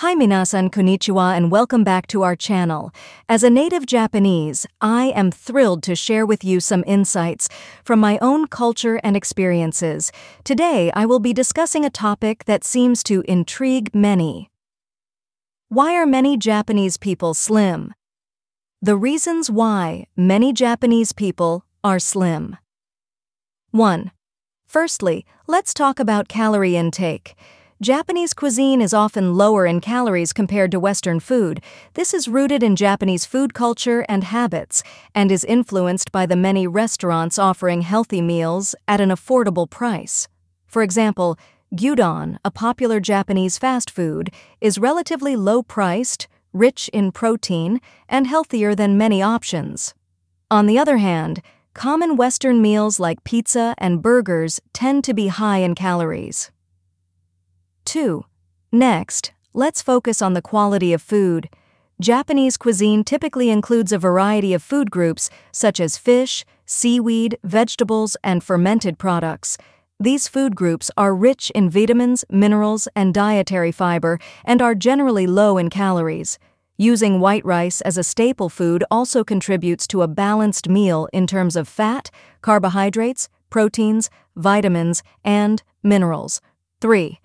Hi minasan konnichiwa and welcome back to our channel. As a native Japanese, I am thrilled to share with you some insights from my own culture and experiences. Today, I will be discussing a topic that seems to intrigue many. Why are many Japanese people slim? The reasons why many Japanese people are slim. 1. Firstly, let's talk about calorie intake. Japanese cuisine is often lower in calories compared to Western food. This is rooted in Japanese food culture and habits, and is influenced by the many restaurants offering healthy meals at an affordable price. For example, gyudon, a popular Japanese fast food, is relatively low-priced, rich in protein, and healthier than many options. On the other hand, common Western meals like pizza and burgers tend to be high in calories. 2. Next, let's focus on the quality of food. Japanese cuisine typically includes a variety of food groups such as fish, seaweed, vegetables, and fermented products. These food groups are rich in vitamins, minerals, and dietary fiber and are generally low in calories. Using white rice as a staple food also contributes to a balanced meal in terms of fat, carbohydrates, proteins, vitamins, and minerals. 3.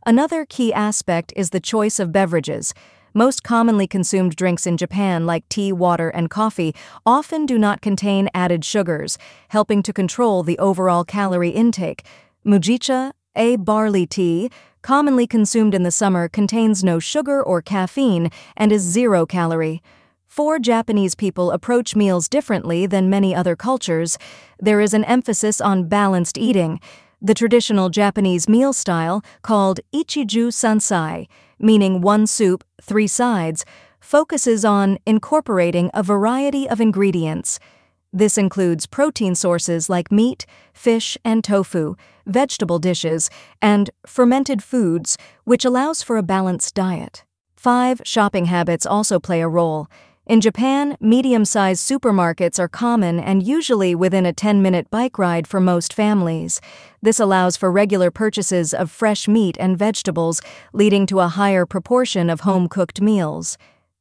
Another key aspect is the choice of beverages. Most commonly consumed drinks in Japan, like tea, water, and coffee, often do not contain added sugars, helping to control the overall calorie intake. Mujicha, a barley tea, commonly consumed in the summer, contains no sugar or caffeine and is 0 calorie. 4. Japanese people approach meals differently than many other cultures. There is an emphasis on balanced eating. The traditional Japanese meal style, called ichiju sansai, meaning 1 soup, 3 sides, focuses on incorporating a variety of ingredients. This includes protein sources like meat, fish, and tofu, vegetable dishes, and fermented foods, which allows for a balanced diet. 5. Shopping habits also play a role. In Japan, medium-sized supermarkets are common and usually within a 10-minute bike ride for most families. This allows for regular purchases of fresh meat and vegetables, leading to a higher proportion of home-cooked meals.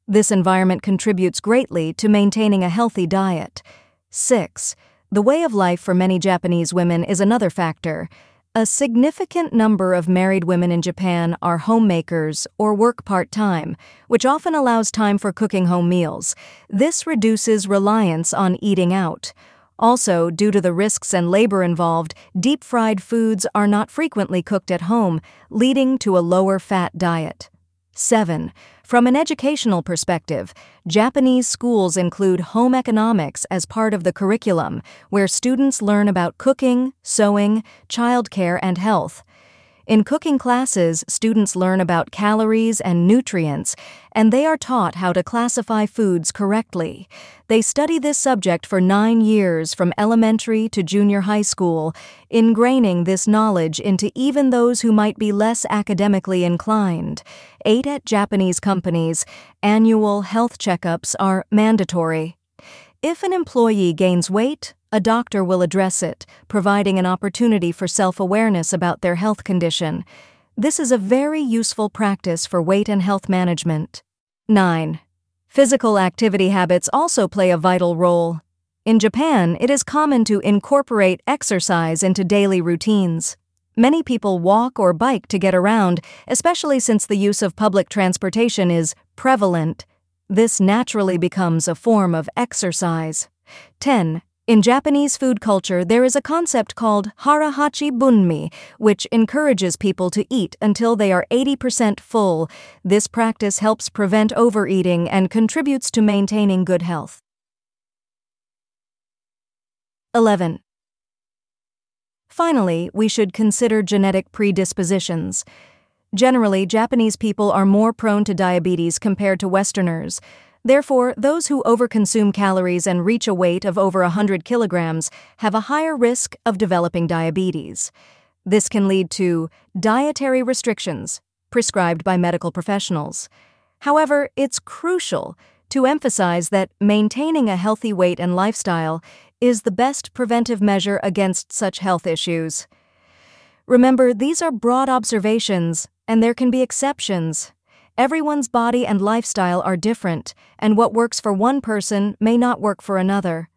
This environment contributes greatly to maintaining a healthy diet. 6. The way of life for many Japanese women is another factor. A significant number of married women in Japan are homemakers or work part-time, which often allows time for cooking home meals. This reduces reliance on eating out. Also, due to the risks and labor involved, deep-fried foods are not frequently cooked at home, leading to a lower-fat diet. 7. From an educational perspective, Japanese schools include home economics as part of the curriculum, where students learn about cooking, sewing, childcare, and health. In cooking classes, students learn about calories and nutrients, and they are taught how to classify foods correctly. They study this subject for 9 years from elementary to junior high school, ingraining this knowledge into even those who might be less academically inclined. 8. At Japanese companies, annual health checkups are mandatory. If an employee gains weight, a doctor will address it, providing an opportunity for self-awareness about their health condition. This is a very useful practice for weight and health management. 9. Physical activity habits also play a vital role. In Japan, it is common to incorporate exercise into daily routines. Many people walk or bike to get around, especially since the use of public transportation is prevalent. This naturally becomes a form of exercise. 10. In Japanese food culture, there is a concept called harahachi bunmi, which encourages people to eat until they are 80% full. This practice helps prevent overeating and contributes to maintaining good health. 11. Finally, we should consider genetic predispositions. Generally, Japanese people are more prone to diabetes compared to Westerners. Therefore, those who overconsume calories and reach a weight of over 100 kilograms have a higher risk of developing diabetes. This can lead to dietary restrictions prescribed by medical professionals. However, it's crucial to emphasize that maintaining a healthy weight and lifestyle is the best preventive measure against such health issues. Remember, these are broad observations, and there can be exceptions. Everyone's body and lifestyle are different, and what works for one person may not work for another.